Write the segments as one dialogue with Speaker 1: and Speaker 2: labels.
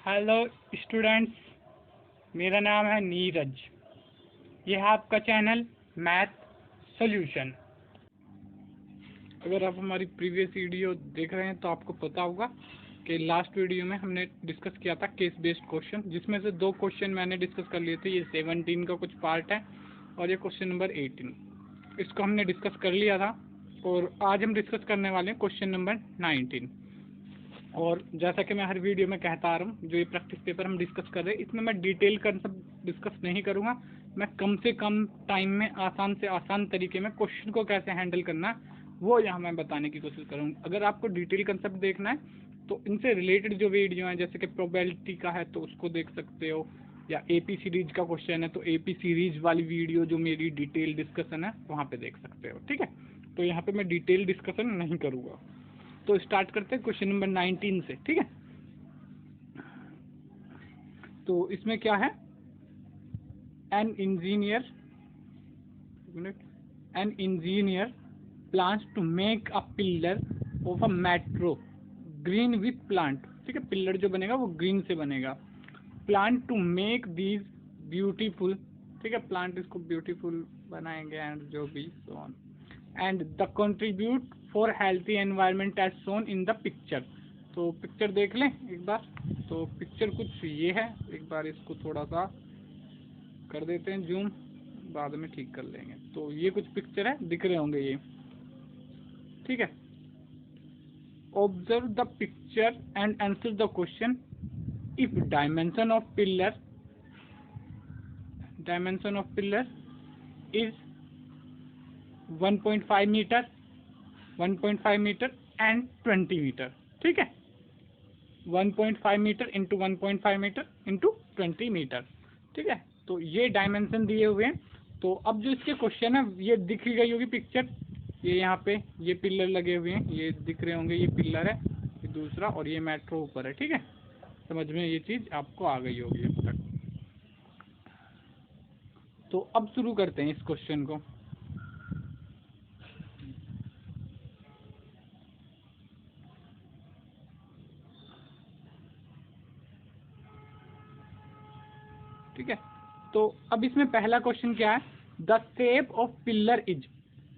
Speaker 1: Hello students, मेरा नाम है नीरज। यह है आपका चैनल मैथ सॉल्यूशन। अगर आप हमारी प्रीवियस वीडियो देख रहे हैं तो आपको पता होगा कि लास्ट वीडियो में हमने डिस्कस किया था केस बेस्ड क्वेश्चन, जिसमें से 2 क्वेश्चन मैंने डिस्कस कर लिए थे। ये 17 का कुछ पार्ट है और ये क्वेश्चन नंबर 18, इसको हमने डिस्कस कर लिया था। और आज हम डिस्कस करने वाले हैं क्वेश्चन नंबर 19। और जैसा कि मैं हर वीडियो में कहता आ रहा हूँ, जो ये प्रैक्टिस पेपर हम डिस्कस कर रहे हैं, इसमें मैं डिटेल कंसेप्ट डिस्कस नहीं करूँगा। मैं कम से कम टाइम में आसान से आसान तरीके में क्वेश्चन को कैसे हैंडल करना है वो यहाँ मैं बताने की कोशिश करूँगा। अगर आपको डिटेल कंसेप्ट देखना है तो इनसे रिलेटेड जो वीडियो हैं, जैसे कि प्रोबेबिलिटी का है तो उसको देख सकते हो, या AP सीरीज का क्वेश्चन है तो AP सीरीज वाली वीडियो जो मेरी डिटेल डिस्कशन है वहाँ पे देख सकते हो। ठीक है, तो यहाँ पे मैं डिटेल डिस्कशन नहीं करूँगा। तो स्टार्ट करते हैं क्वेश्चन नंबर 19 से। ठीक है, तो इसमें क्या है, an engineer plans to make a pillar of a metro green with plant. ठीक है, पिलर जो बनेगा वो ग्रीन से बनेगा। Plant to make these beautiful, ठीक है, प्लांट इसको ब्यूटीफुल बनाएंगे एंड जो भी so on, and the contribute for healthy environment as shown in the picture. तो पिक्चर देख लें एक बार। तो पिक्चर कुछ ये है, एक बार इसको थोड़ा सा कर देते हैं जूम, बाद में ठीक कर लेंगे। तो ये कुछ पिक्चर है, दिख रहे होंगे ये। ठीक है, observe the picture and answer the question. If dimension of pillar is 1.5 metre, 1.5 metre and 20 metre. ठीक है, 1.5 metre into 1.5 metre into 20 metre. ठीक है, तो ये डायमेंशन दिए हुए हैं। तो अब जो इसके क्वेश्चन है, ये दिख गई होगी पिक्चर, ये यहाँ पे ये पिलर लगे हुए हैं, ये दिख रहे होंगे, ये पिलर है, ये दूसरा, और ये मेट्रो ऊपर है। ठीक है, समझ में ये चीज़ आपको आ गई होगी अब तक। तो अब शुरू करते हैं इस क्वेश्चन को। ठीक है, तो अब इसमें पहला क्वेश्चन क्या है, the shape of pillar is.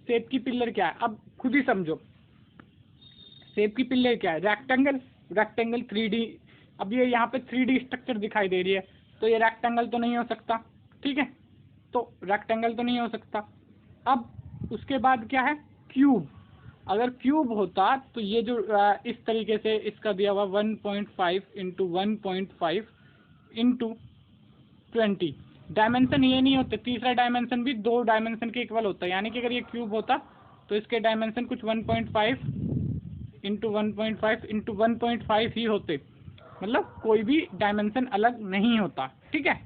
Speaker 1: Shape की पिलर क्या है, अब खुद ही समझो। शेप की पिलर क्या है, रेक्टेंगल 3D। अब ये यहाँ पे 3D स्ट्रक्चर दिखाई दे रही है, तो ये रेक्टेंगल तो नहीं हो सकता। ठीक है, तो रेक्टेंगल तो नहीं हो सकता। अब उसके बाद क्या है, क्यूब। अगर क्यूब होता तो ये जो इस तरीके से इसका दिया हुआ 1.5 इंटू 1.5 इंटू 20, डायमेंशन ये नहीं होते, तीसरा डायमेंशन भी 2 डायमेंशन के इक्वल होता है। यानी कि अगर ये क्यूब होता तो इसके डायमेंशन कुछ 1.5 इंटू 1.5 इंटू 1.5 ही होते, मतलब कोई भी डायमेंशन अलग नहीं होता। ठीक है,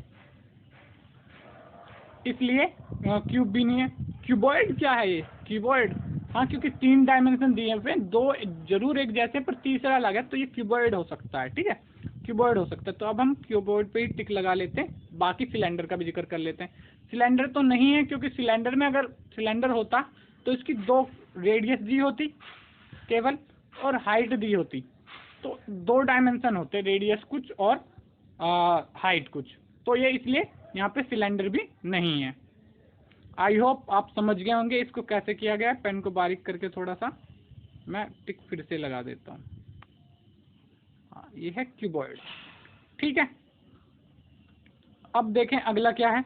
Speaker 1: इसलिए क्यूब भी नहीं है। क्यूबॉइड क्या है, ये क्यूबॉइड, हाँ, क्योंकि 3 डायमेंशन दिए हुए, 2 जरूर एक जैसे पर तीसरा अलग है, तो ये क्यूबॉइड हो सकता है। ठीक है, क्यूबॉइड हो सकता है। तो अब हम क्यूबॉइड पे ही टिक लगा लेते हैं, बाकी सिलेंडर का भी जिक्र कर लेते हैं। सिलेंडर तो नहीं है, क्योंकि सिलेंडर में अगर सिलेंडर होता तो इसकी 2 रेडियस दी होती केवल और हाइट दी होती, तो 2 डायमेंशन होते, रेडियस कुछ और हाइट कुछ, तो ये इसलिए यहाँ पे सिलेंडर भी नहीं है। आई होप आप समझ गए होंगे इसको कैसे किया गया है। पेन को बारीक करके थोड़ा सा मैं टिक फिर से लगा देता हूँ। हाँ, ये है क्यूबॉइड। ठीक है, अब देखें अगला क्या है,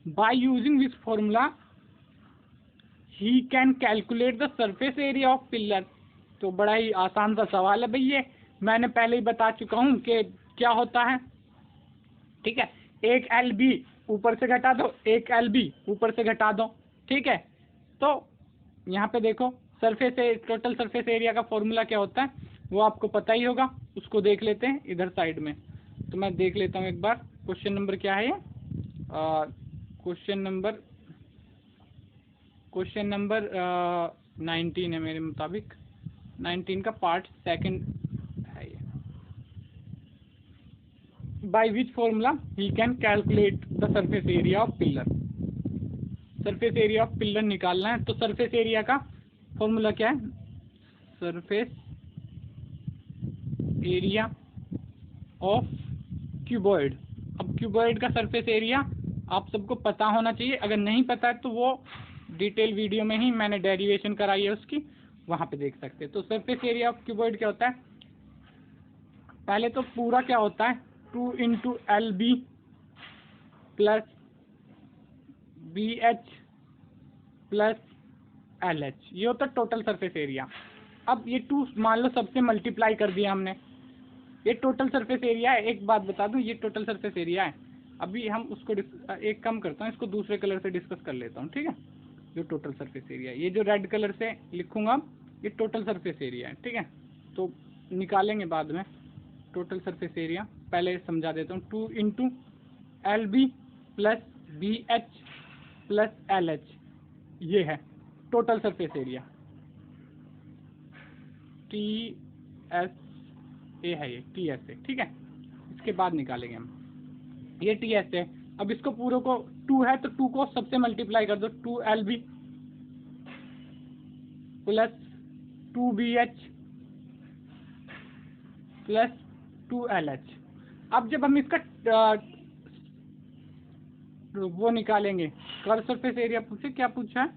Speaker 1: by using this formula he can calculate the surface area of pillar. तो बड़ा ही आसान सा सवाल है भाई, ये मैंने पहले ही बता चुका हूँ कि क्या होता है। ठीक है, एक LB ऊपर से घटा दो, एक LB ऊपर से घटा दो। ठीक है, तो यहाँ पे देखो टोटल सरफेस एरिया का फॉर्मूला क्या होता है वो आपको पता ही होगा, उसको देख लेते हैं इधर साइड में। तो मैं देख लेता हूँ एक बार, क्वेश्चन नंबर क्या है ये, क्वेश्चन नंबर 19 है मेरे मुताबिक, 19 का पार्ट 2 है ये। By which formula he can calculate the surface area of pillar. Surface area of pillar निकालना है, तो सरफेस एरिया का फॉर्मूला क्या है, सरफेस एरिया ऑफ क्यूबॉइड। अब क्यूबॉइड का सरफेस एरिया आप सबको पता होना चाहिए, अगर नहीं पता है तो वो डिटेल वीडियो में ही मैंने डेरिवेशन कराई है उसकी, वहां पे देख सकते हैं। तो सरफेस एरिया ऑफ क्यूबॉइड क्या होता है, पहले तो पूरा क्या होता है 2 into L B plus B H plus L H, ये होता है टोटल सरफेस एरिया। अब ये 2 मान लो सबसे मल्टीप्लाई कर दिया हमने, ये टोटल सरफेस एरिया है। एक बात बता दूं, ये टोटल सरफेस एरिया है। अभी हम उसको एक कम करता हूँ, इसको दूसरे कलर से डिस्कस कर लेता हूँ, ठीक है। जो टोटल सरफेस एरिया है, ये जो रेड कलर से लिखूंगा ये टोटल सरफेस एरिया है, ठीक है। तो निकालेंगे बाद में टोटल सरफेस एरिया, पहले समझा देता हूँ। 2 into L B plus B H plus L H, ये है total surface area. T S A है, ये टी एस ए, ठीक है। इसके बाद निकालेंगे हम, ये टी एस ए। अब इसको पूरे को 2 है तो 2 को सबसे मल्टीप्लाई कर दो, 2 L B plus 2 B H plus 2 L H. अब जब हम इसका वो निकालेंगे, कर्व सरफेस एरिया पूछे, क्या पूछा है,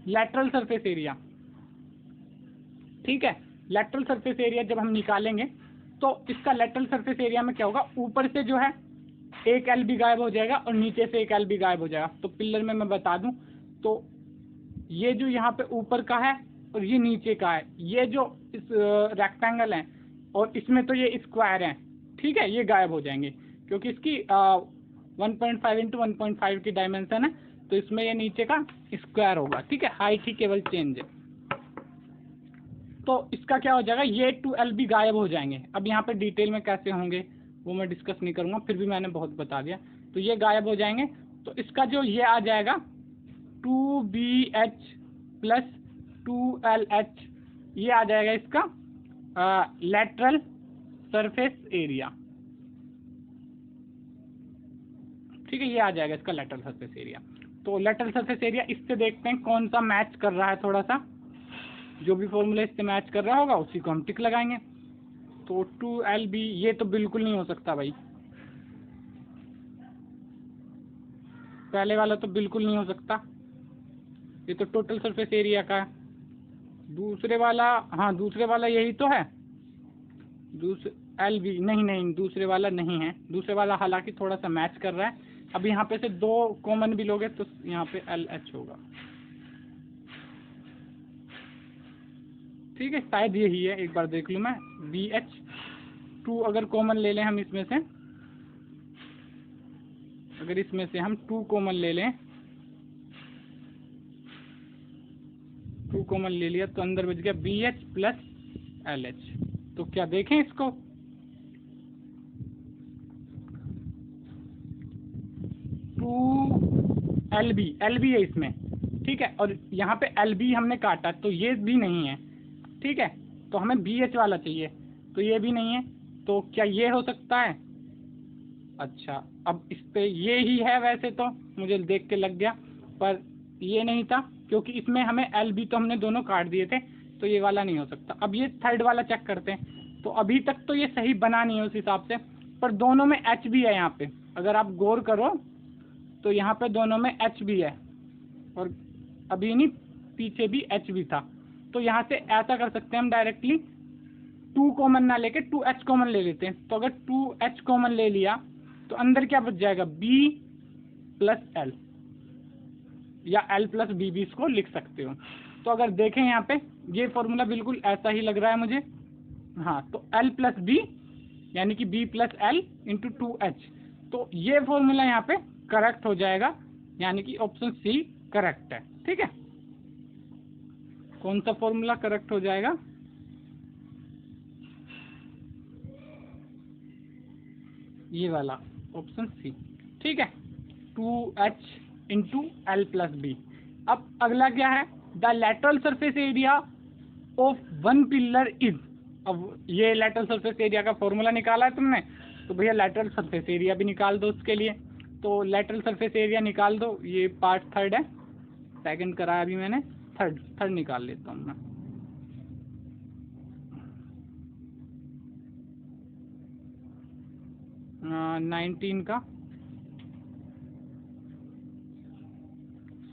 Speaker 1: लेटरल सरफेस एरिया, ठीक है। लेटरल सरफेस एरिया जब हम निकालेंगे तो इसका लेटरल सरफेस एरिया में क्या होगा, ऊपर से जो है एक एल बी गायब हो जाएगा और नीचे से एक एल बी गायब हो जाएगा। तो पिलर में मैं बता दूं तो ये जो यहाँ पे ऊपर का है और ये नीचे का है, ये जो इस रेक्टेंगल है और इसमें तो ये स्क्वायर है, ठीक है, ये गायब हो जाएंगे क्योंकि इसकी 1.5 इंटू 1.5 की डायमेंशन है, तो इसमें ये नीचे का स्क्वायर होगा, ठीक है। हाइट ही केवल चेंज है, तो इसका क्या हो जाएगा, ये 2 भी गायब हो जाएंगे। अब यहाँ पे डिटेल में कैसे होंगे वो मैं डिस्कस नहीं करूँगा, फिर भी मैंने बहुत बता दिया। तो ये गायब हो जाएंगे, तो इसका जो ये आ जाएगा 2BH प्लस 2LH, ये आ जाएगा इसका लेटरल सरफेस एरिया, ठीक है। ये आ जाएगा इसका लेटरल सरफेस एरिया। तो लेटरल सरफेस एरिया इससे देखते हैं कौन सा मैच कर रहा है, थोड़ा सा जो भी फॉर्मूला इससे मैच कर रहा होगा उसी को हम टिक लगाएंगे। तो 2LB ये तो बिल्कुल नहीं हो सकता भाई, पहले वाला तो बिल्कुल नहीं हो सकता, ये तो टोटल सरफेस एरिया का है। दूसरे वाला, हाँ दूसरे वाला यही तो है, LB नहीं, दूसरे वाला नहीं है। दूसरे वाला हालांकि थोड़ा सा मैच कर रहा है। अब यहाँ पे से 2 कॉमन भी लोगे तो यहाँ पे LH होगा, ठीक है, शायद यही है, एक बार देख लूँ मैं। BH 2 अगर कॉमन ले लें हम इसमें से, अगर इसमें से हम 2 कॉमन ले लें, 2 कॉमन ले लिया तो अंदर बच गया BH प्लस LH। तो क्या देखें इसको, LB है इसमें, ठीक है। और यहाँ पे LB हमने काटा तो ये भी नहीं है, ठीक है। तो हमें BH वाला चाहिए, तो ये भी नहीं है। तो क्या ये हो सकता है, अच्छा अब इस पे ये ही है, वैसे तो मुझे देख के लग गया, पर ये नहीं था क्योंकि इसमें हमें LB तो हमने दोनों काट दिए थे, तो ये वाला नहीं हो सकता। अब ये थर्ड वाला चेक करते हैं, तो अभी तक तो ये सही बना नहीं है उस हिसाब से, पर दोनों में H भी है यहाँ पे, अगर आप गौर करो तो यहाँ पे दोनों में H भी है, और अभी नहीं पीछे भी H भी था। तो यहाँ से ऐसा कर सकते हैं हम डायरेक्टली 2 कॉमन ना लेके 2H कॉमन ले लेते हैं। तो अगर 2H कॉमन ले लिया तो अंदर क्या बच जाएगा, B प्लस L, या L प्लस B भी इसको लिख सकते हो। तो अगर देखें यहाँ पे ये फॉर्मूला बिल्कुल ऐसा ही लग रहा है मुझे, हाँ। तो L प्लस B यानी कि B plus L into 2H, तो ये फॉर्मूला यहाँ पे करेक्ट हो जाएगा, यानी कि ऑप्शन C करेक्ट है, ठीक है। कौन सा फॉर्मूला करेक्ट हो जाएगा, ये वाला ऑप्शन C, ठीक है, 2H into L plus B। अब अगला क्या है, the lateral surface area of one pillar is. अब ये लेटरल सरफेस एरिया का फॉर्मूला निकाला है तुमने, तो भैया लेटरल सरफेस एरिया भी निकाल दो उसके लिए। तो लेटरल सरफेस एरिया निकाल दो, ये पार्ट थर्ड है, सेकंड कराया अभी मैंने, थर्ड निकाल लेता हूँ मैं। 19 का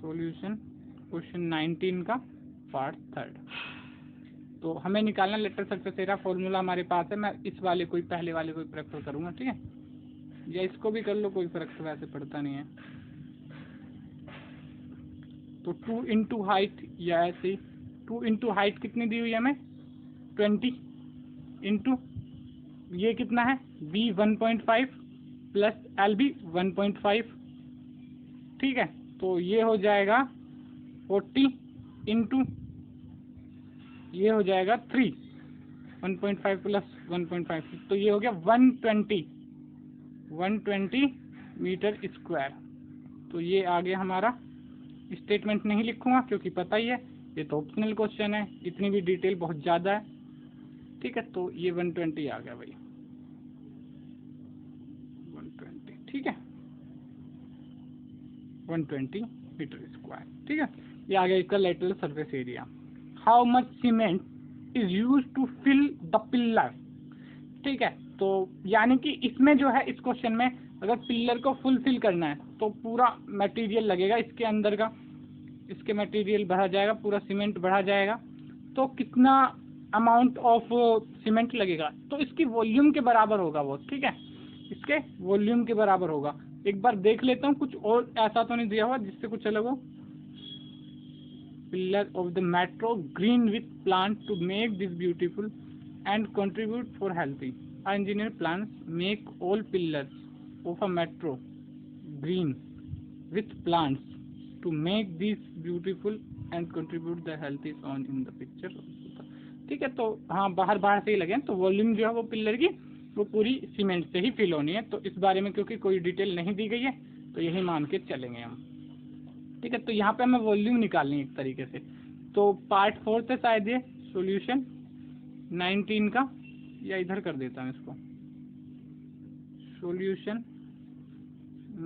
Speaker 1: सॉल्यूशन, क्वेश्चन 19 का पार्ट 3। तो हमें निकालना लेटरल सरफेस एरिया, फॉर्मूला हमारे पास है। मैं इस वाले कोई पहले वाले कोई प्रेफर करूंगा, ठीक है, या इसको भी कर लो, कोई फर्क तो वैसे पड़ता नहीं है। तो 2 इंटू हाइट, या ऐसे 2 इंटू हाइट कितनी दी हुई है हमें 20, इंटू ये कितना है b 1.5 प्लस एल बी 1.5, ठीक है। तो ये हो जाएगा 40 इंटू ये हो जाएगा 3, 1.5 प्लस 1.5, तो ये हो गया 120 मीटर स्क्वायर। तो ये आ गया हमारा। स्टेटमेंट नहीं लिखूंगा क्योंकि पता ही है ये तो ऑप्शनल क्वेश्चन है, इतनी भी डिटेल बहुत ज़्यादा है, ठीक है। तो ये 120 आ गया भाई, 120, ठीक है, 120 मीटर स्क्वायर, ठीक है। ये आ गया इसका lateral surface area. How much cement is use to fill the pillar, ठीक है। तो यानी कि इसमें जो है इस क्वेश्चन में अगर पिलर को फुलफिल करना है तो पूरा मटेरियल लगेगा इसके अंदर का, इसके मटेरियल भरा जाएगा, पूरा सीमेंट भरा जाएगा। तो कितना अमाउंट ऑफ सीमेंट लगेगा, तो इसकी वॉल्यूम के बराबर होगा वो, ठीक है, इसके वॉल्यूम के बराबर होगा। एक बार देख लेता हूँ, कुछ और ऐसा तो नहीं दिया हुआ जिससे कुछ अलग हो। pillar of the metro green with plant to make this beautiful and contribute for healthy. Engineer plans make all pillars of a metro green with plants to make this beautiful and contribute the healthy shown in the picture, ठीक है। तो हाँ, बाहर से ही लगे, तो volume जो है वो पिलर की वो पूरी सीमेंट से ही फिल होनी है। तो इस बारे में क्योंकि कोई डिटेल नहीं दी गई है तो यही मान के चलेंगे हम, ठीक है। तो यहाँ पे हमें वॉल्यूम निकालनी है एक तरीके से। तो पार्ट 4 से शायद ये सॉल्यूशन 19 का, या इधर कर देता हूँ इसको, सॉल्यूशन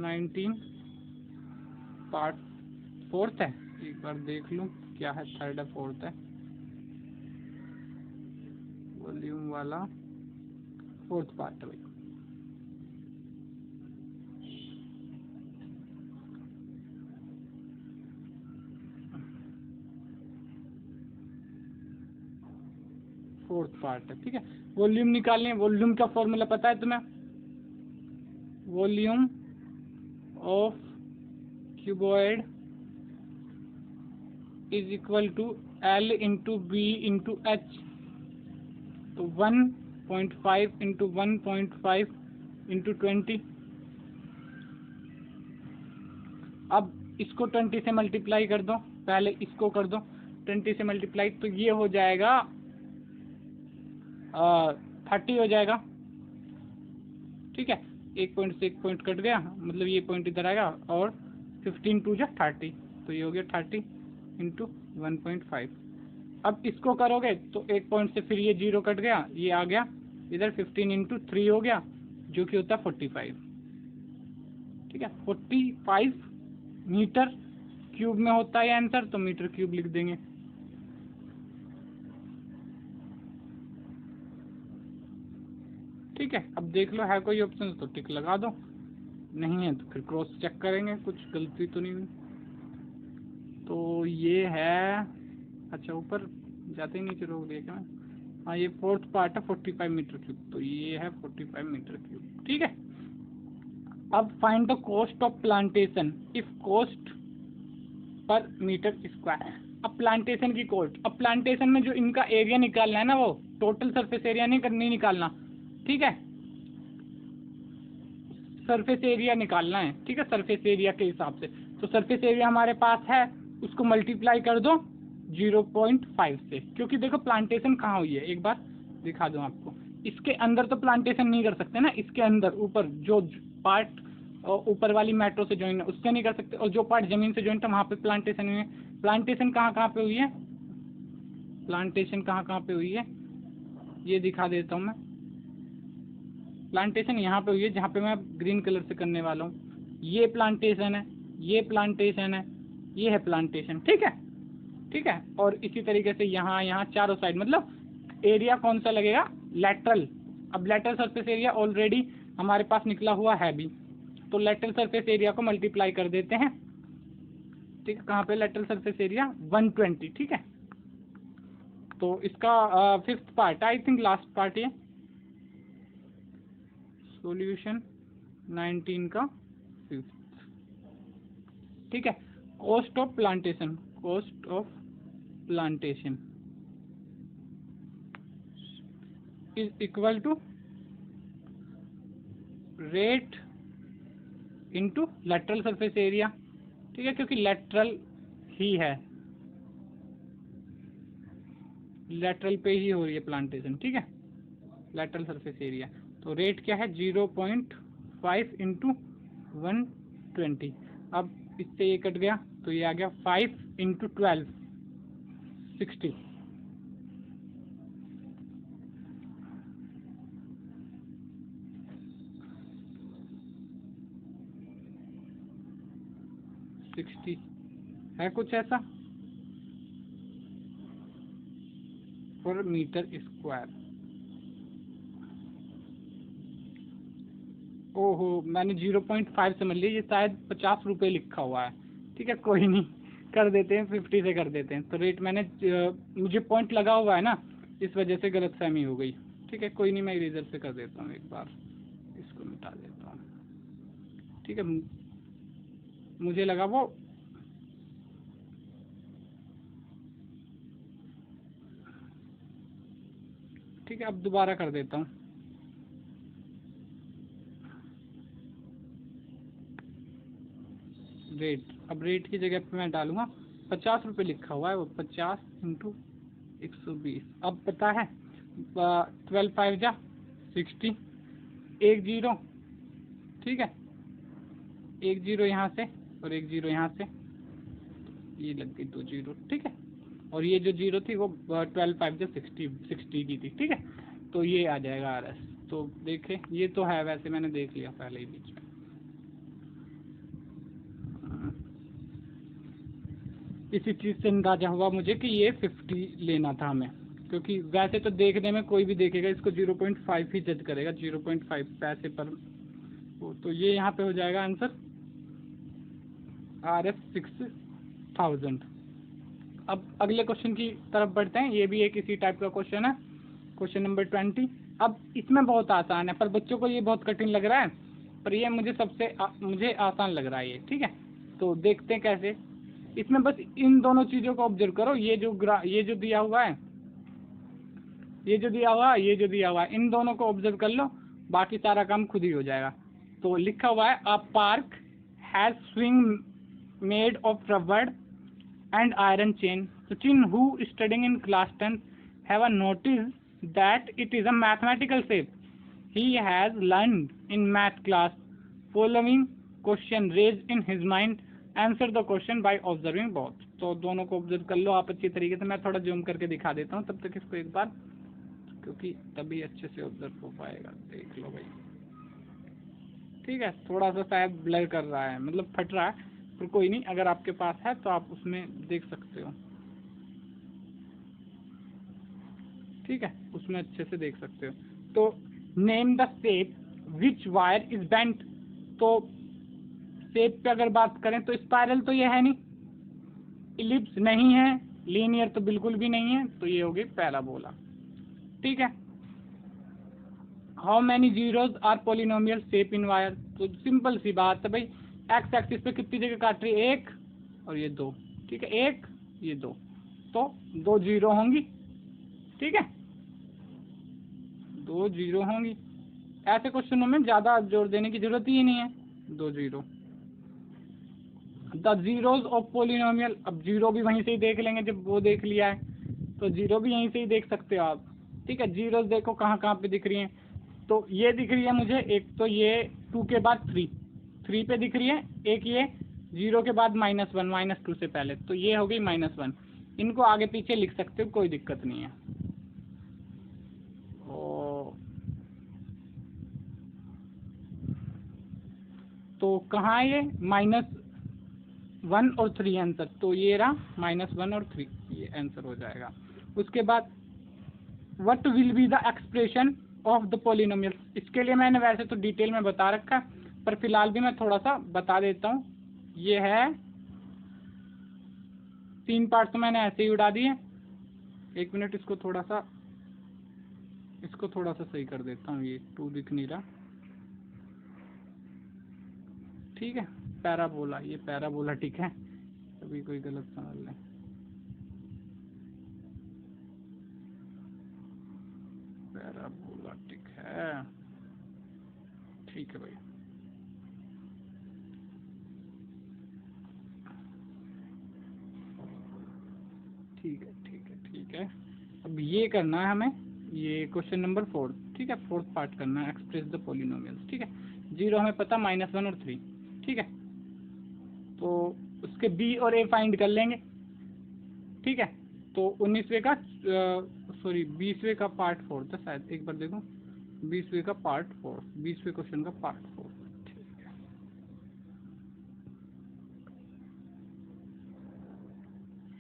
Speaker 1: 19 पार्ट 4 है। एक बार देख लूँ क्या है, 3rd है 4th है, वॉल्यूम वाला 4th पार्ट है भाई। फोर्थ पार्ट है, ठीक है। वॉल्यूम निकालनी है, वॉल्यूम का फॉर्मूला पता है तुम्हें, volume of cuboid is equal to L into B into H. तो 1.5 इंटू 1.5 इंटू 20। अब इसको 20 से मल्टीप्लाई कर दो, पहले इसको कर दो 20 से मल्टीप्लाई, तो ये हो जाएगा 30 हो जाएगा, ठीक है। एक पॉइंट से एक पॉइंट कट गया, मतलब ये पॉइंट इधर आएगा, और 15 टू जा 30, तो ये हो गया 30 इंटू 1.5। अब इसको करोगे तो एक पॉइंट से फिर ये 0 कट गया, ये आ गया इधर 15 इंटू 3 हो गया, जो कि होता है 45, ठीक है। 45 मीटर क्यूब में होता है आंसर, तो मीटर क्यूब लिख देंगे, ठीक है। अब देख लो है कोई ऑप्शन तो टिक लगा दो, नहीं है तो फिर क्रॉस चेक करेंगे कुछ गलती तो नहीं हुई। तो ये है, अच्छा ऊपर जाते ही नीचे रोक दिया क्या मैं, हाँ ये 4th पार्ट है 45 मीटर क्यूब, तो ये है 45 मीटर क्यूब, ठीक है। अब find the cost of plantation if cost per metre square. अब प्लांटेशन की कॉस्ट, अब प्लांटेशन में जो इनका एरिया निकालना है ना, वो टोटल सरफेस एरिया नहीं निकालना, ठीक है, सरफेस एरिया निकालना है, ठीक है, सरफेस एरिया के हिसाब से। तो सरफेस एरिया हमारे पास है, उसको मल्टीप्लाई कर दो 0.5 से, क्योंकि देखो प्लांटेशन कहाँ हुई है, एक बार दिखा दूं आपको। इसके अंदर तो प्लांटेशन नहीं कर सकते ना, इसके अंदर ऊपर जो पार्ट ऊपर वाली मेट्रो से ज्वाइन है उससे नहीं कर सकते, और जो पार्ट जमीन से ज्वाइंट है वहाँ पे प्लांटेशन हुई है। प्लांटेशन कहाँ पे हुई है, प्लांटेशन कहाँ पे हुई है, ये दिखा देता हूँ मैं। प्लांटेशन यहाँ पे हुई है जहाँ पे मैं ग्रीन कलर से करने वाला हूँ, ये प्लांटेशन है, ये प्लांटेशन है, ये है प्लांटेशन, ठीक है, ठीक है। और इसी तरीके से यहाँ चारों साइड, मतलब एरिया कौन सा लगेगा, लेटरल। अब लेटरल सरफेस एरिया ऑलरेडी हमारे पास निकला हुआ है भी, तो लेटरल सरफेस एरिया को मल्टीप्लाई कर देते हैं। ठीक है, कहाँ पे लेटरल सरफेस एरिया 120। ठीक है, तो इसका fifth part, I think last part ये सॉल्यूशन 19 का फिफ्थ। ठीक है, cost of plantation, cost of plantation is equal to rate into lateral surface area. ठीक है, क्योंकि लेटरल ही है, लेटरल पे ही हो रही है प्लांटेशन। ठीक है, लेटरल सरफेस एरिया, तो रेट क्या है 0.5 इंटू 120। अब इससे ये कट गया तो ये आ गया 5 इंटू 12 60। है कुछ ऐसा पर मीटर स्क्वायर। ओहो, मैंने 0.5 समझ लिया, ये शायद 50 रुपये लिखा हुआ है। ठीक है, कोई नहीं, कर देते हैं 50 से कर देते हैं। तो रेट मैंने मुझे पॉइंट लगा हुआ है ना, इस वजह से गलतफहमी हो गई। ठीक है, कोई नहीं, मैं इरेजर से कर देता हूँ, एक बार इसको मिटा देता हूँ। ठीक है, मुझे लगा वो ठीक है, अब दोबारा कर देता हूँ। रेट, अब रेट की जगह पे मैं डालूंगा 50 रुपये लिखा हुआ है, वो 50 इंटू 120। अब पता है 12 5 जा 60, 1 0। ठीक है, 1 0 यहाँ से और 1 0 यहाँ से, ये लग गई 2 0। ठीक है, और ये जो 0 थी वो 12 5 जा 60 की थी। ठीक है, तो ये आ जाएगा RS। तो देखे, ये तो है, वैसे मैंने देख लिया पहले ही बीच में। इसी चीज़ से अंदाजा हुआ मुझे कि ये 50 लेना था हमें, क्योंकि वैसे तो देखने में कोई भी देखेगा इसको 0.5 ही जज करेगा, 0.5 पैसे पर। तो ये यहाँ पे हो जाएगा आंसर RF 6000। अब अगले क्वेश्चन की तरफ बढ़ते हैं, ये भी एक इसी टाइप का क्वेश्चन है, क्वेश्चन नंबर 20। अब इसमें बहुत आसान है, पर बच्चों को ये बहुत कठिन लग रहा है, पर ये मुझे आसान लग रहा है ये। ठीक है, तो देखते हैं कैसे। इसमें बस इन दोनों चीज़ों को ऑब्जर्व करो, ये जो दिया हुआ है, ये जो दिया हुआ है, इन दोनों को ऑब्जर्व कर लो, बाकी सारा काम खुद ही हो जाएगा। तो लिखा हुआ है a park has swing made of rubber and iron chain. Sachin, who studying in class 10, have noticed that it is a mathematical shape. He has learned in math class. Following question raised in his mind. Answer the question by observing both. तो दोनों को observe कर लो आप अच्छी तरीके से। मैं थोड़ा जूम करके दिखा देता हूँ तब तक इसको एक बार, क्योंकि तभी अच्छे से ऑब्जर्व हो पाएगा। देख लो भाई, ठीक है, थोड़ा सा शायद ब्लर कर रहा है, मतलब फट रहा है, पर कोई नहीं, अगर आपके पास है तो आप उसमें देख सकते हो। ठीक है, उसमें अच्छे से देख सकते हो। तो name the shape which wire is bent. तो शेप पे अगर बात करें तो स्पाइरल तो ये है नहीं, इलिप्स नहीं है, लीनियर तो बिल्कुल भी नहीं है, तो ये होगी पैराबोला। ठीक है, how many zeros are polynomial shape in wire. तो सिंपल सी बात है भाई, एक्स एक्सिस पे कितनी जगह काट रही है, 1 और ये 2। ठीक है, 1 ये 2, तो 2 जीरो होंगी। ठीक है, 2 जीरो होंगी। ऐसे क्वेश्चनों में ज़्यादा जोर देने की जरूरत ही नहीं है, 2 zero. The zeros of polynomial, अब जीरो भी वहीं से ही देख लेंगे, जब वो देख लिया है तो जीरो भी यहीं से ही देख सकते हो आप। ठीक है, जीरोज देखो कहाँ कहाँ पे दिख रही हैं। तो ये दिख रही है मुझे, एक तो ये 2 के बाद 3 पे दिख रही है, एक ये 0 के बाद -1 -2 से पहले, तो ये हो गई -1। इनको आगे पीछे लिख सकते हो, कोई दिक्कत नहीं है। तो कहाँ है ये -1 और 3 आंसर, तो ये रहा -1 और 3, ये आंसर हो जाएगा। उसके बाद what will be the expression of the polynomial. इसके लिए मैंने वैसे तो डिटेल में बता रखा है, पर फिलहाल भी मैं थोड़ा सा बता देता हूँ। ये है 3 पार्ट तो मैंने ऐसे ही उड़ा दिए। 1 मिनट, इसको थोड़ा सा सही कर देता हूँ, ये 2 दिख नहीं रहा। ठीक है, पैराबोला, ये पैराबोला ठीक है, अभी कोई गलत समझ लें। पैराबोला ठीक है, ठीक है भाई। ठीक है। अब ये करना है हमें, ये क्वेश्चन नंबर 4, ठीक है, 4th पार्ट करना है, एक्सप्रेस द पॉलिनोमियल्स। ठीक है, 0 हमें पता, -1 और 3। ठीक है, तो उसके बी और ए फाइंड कर लेंगे। ठीक है, तो 19वें का 20वें का पार्ट 4 था शायद, एक बार देखो, 20वें का पार्ट 4, 20वें क्वेश्चन का पार्ट 4। ठीक है,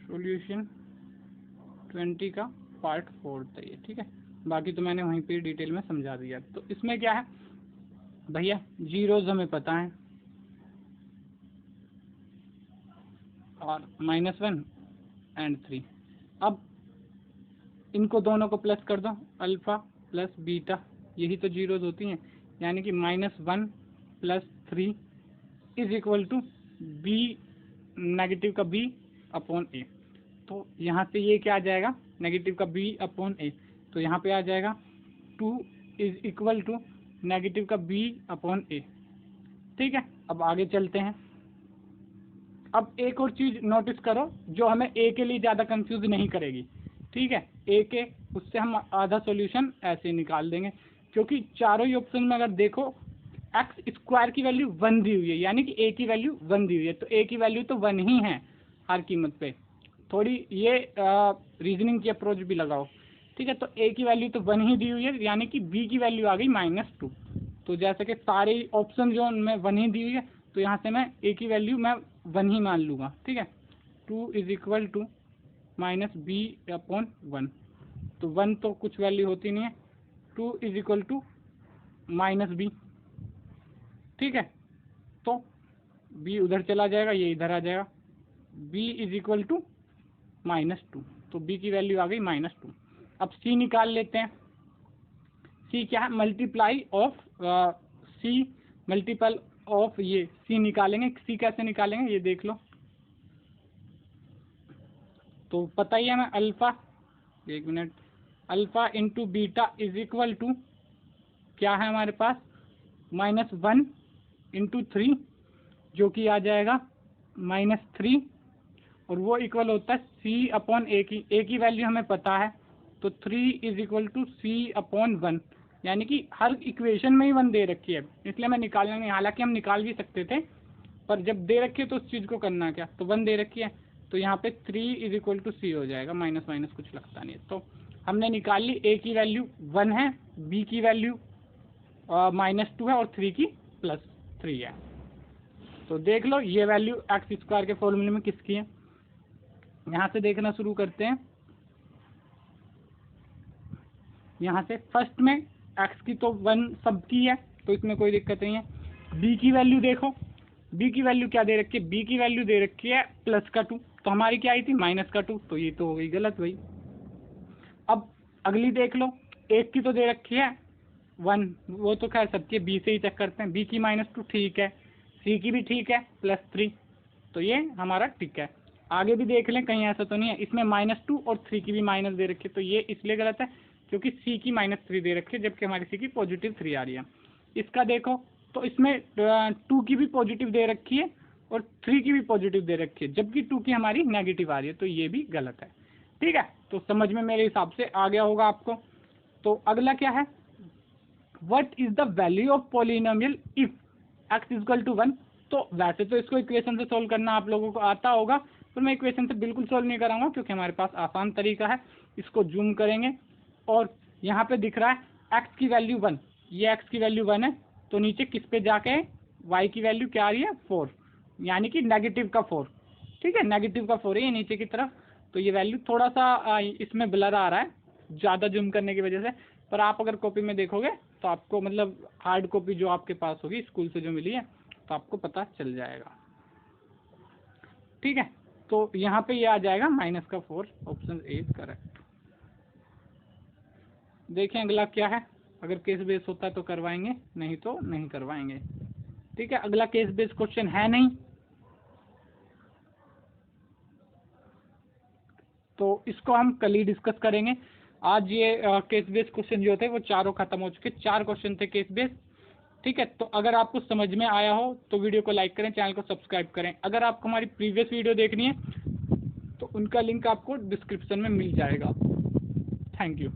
Speaker 1: सॉल्यूशन 20 का पार्ट 4 था ये। ठीक है, बाकी तो मैंने वहीं पे डिटेल में समझा दिया। तो इसमें क्या है भैया, जीरोज हमें पता है और -1 एंड 3। अब इनको दोनों को प्लस कर दो, अल्फा प्लस बीटा, यही तो जीरोज होती हैं, यानी कि -1 + 3 is equal to b, negative का b अपॉन ए। तो यहाँ से ये क्या आ जाएगा, नेगेटिव का b अपॉन ए, तो यहाँ पे आ जाएगा 2 इज इक्वल टू नेगेटिव का b अपॉन ए। ठीक है, अब आगे चलते हैं। अब एक और चीज नोटिस करो जो हमें ए के लिए ज़्यादा कंफ्यूज नहीं करेगी। ठीक है, ए के उससे हम आधा सॉल्यूशन ऐसे निकाल देंगे, क्योंकि चारों ही ऑप्शन में अगर देखो x² की वैल्यू 1 दी हुई है, यानी कि a की वैल्यू 1 दी हुई है, तो a की वैल्यू तो 1 ही है हर कीमत पे। थोड़ी ये रीजनिंग की अप्रोच भी लगाओ। ठीक है, तो a की वैल्यू तो 1 ही दी हुई है, यानी कि b की वैल्यू आ गई -2। तो जैसे कि सारे ऑप्शन जो उनमें 1 ही दी हुई है, तो यहाँ से मैं a की वैल्यू मैं 1 ही मान लूँगा। ठीक है, 2 इज इक्वल टू -b/1, तो 1 तो कुछ वैल्यू होती नहीं है, 2 इज इक्वल टू -b। ठीक है, तो b उधर चला जाएगा, ये इधर आ जाएगा, b इज इक्वल टू -2, तो b की वैल्यू आ गई -2। अब c निकाल लेते हैं। c क्या है, multiply of c multiple of ये c निकालेंगे। c कैसे निकालेंगे ये देख लो, तो पता ही है हमें alpha, 1 minute, alpha into beta is equal to क्या है हमारे पास, -1 इंटू 3, जो कि आ जाएगा -3, और वो इक्वल होता है c अपॉन a की। a की वैल्यू हमें पता है, तो 3 इज इक्वल टू c/1, यानी कि हर इक्वेशन में ही 1 दे रखी है, इसलिए मैं निकालना नहीं, हालांकि हम निकाल भी सकते थे, पर जब दे रखी है तो उस चीज़ को करना क्या, तो 1 दे रखी है, तो यहाँ पे 3 इज इक्वल टू c हो जाएगा, माइनस माइनस कुछ लगता नहीं है। तो हमने निकाल ली, a की वैल्यू 1 है, b की वैल्यू -2 है, और 3 की +3 है। तो देख लो ये वैल्यू x² के फॉर्मूले में किसकी है। यहाँ से देखना शुरू करते हैं। यहाँ से फर्स्ट में x की तो 1 सबकी है, तो इसमें कोई दिक्कत नहीं है। b की वैल्यू देखो, b की वैल्यू क्या दे रखी है, b की वैल्यू दे रखी है +2, तो हमारी क्या आई थी -2, तो ये तो हो गई गलत भाई। अब अगली देख लो, एक की तो दे रखी है 1, वो तो खैर सबकी, b से ही चेक करते हैं, b की -2 ठीक है, c की भी ठीक है +3, तो ये हमारा ठीक है। आगे भी देख लें कहीं ऐसा तो नहीं है, इसमें -2 और 3 की भी माइनस दे रखी है, तो ये इसलिए गलत है क्योंकि c की -3 दे रखी है, जबकि हमारी c की +3 आ रही है। इसका देखो तो इसमें 2 की भी पॉजिटिव दे रखी है और 3 की भी पॉजिटिव दे रखी है, जबकि 2 की हमारी नेगेटिव आ रही है, तो ये भी गलत है। ठीक है, तो समझ में मेरे हिसाब से आ गया होगा आपको। तो अगला क्या है, what is the value of polynomial if x equal to 1। तो वैसे तो इसको इक्वेशन से सोल्व करना आप लोगों को आता होगा, पर मैं इक्वेशन से बिल्कुल सोल्व नहीं कराऊंगा, क्योंकि हमारे पास आसान तरीका है। इसको जूम करेंगे और यहाँ पे दिख रहा है x की वैल्यू 1, ये x की वैल्यू 1 है, तो नीचे किस पे जाके y की वैल्यू क्या आ रही है 4, यानी कि नेगेटिव का 4। ठीक है, नेगेटिव का 4 है ये नीचे की तरफ, तो ये वैल्यू थोड़ा सा इसमें ब्लर आ रहा है ज़्यादा जूम करने की वजह से, पर आप अगर कॉपी में देखोगे तो आपको मतलब हार्ड कॉपी जो आपके पास होगी स्कूल से जो मिली है तो आपको पता चल जाएगा। ठीक है, तो यहाँ पे ये आ जाएगा -4, ऑप्शन ए इज करेक्ट। देखें अगला क्या है, अगर केस बेस होता है तो करवाएंगे, नहीं तो नहीं करवाएंगे। ठीक है, अगला केस बेस क्वेश्चन है नहीं, तो इसको हम कल ही डिस्कस करेंगे। आज ये केस बेस क्वेश्चन जो थे वो चारों खत्म हो चुके, 4 क्वेश्चन थे केस बेस। ठीक है, तो अगर आपको समझ में आया हो तो वीडियो को लाइक करें, चैनल को सब्सक्राइब करें। अगर आपको हमारी प्रीवियस वीडियो देखनी है तो उनका लिंक आपको डिस्क्रिप्शन में मिल जाएगा। Thank you.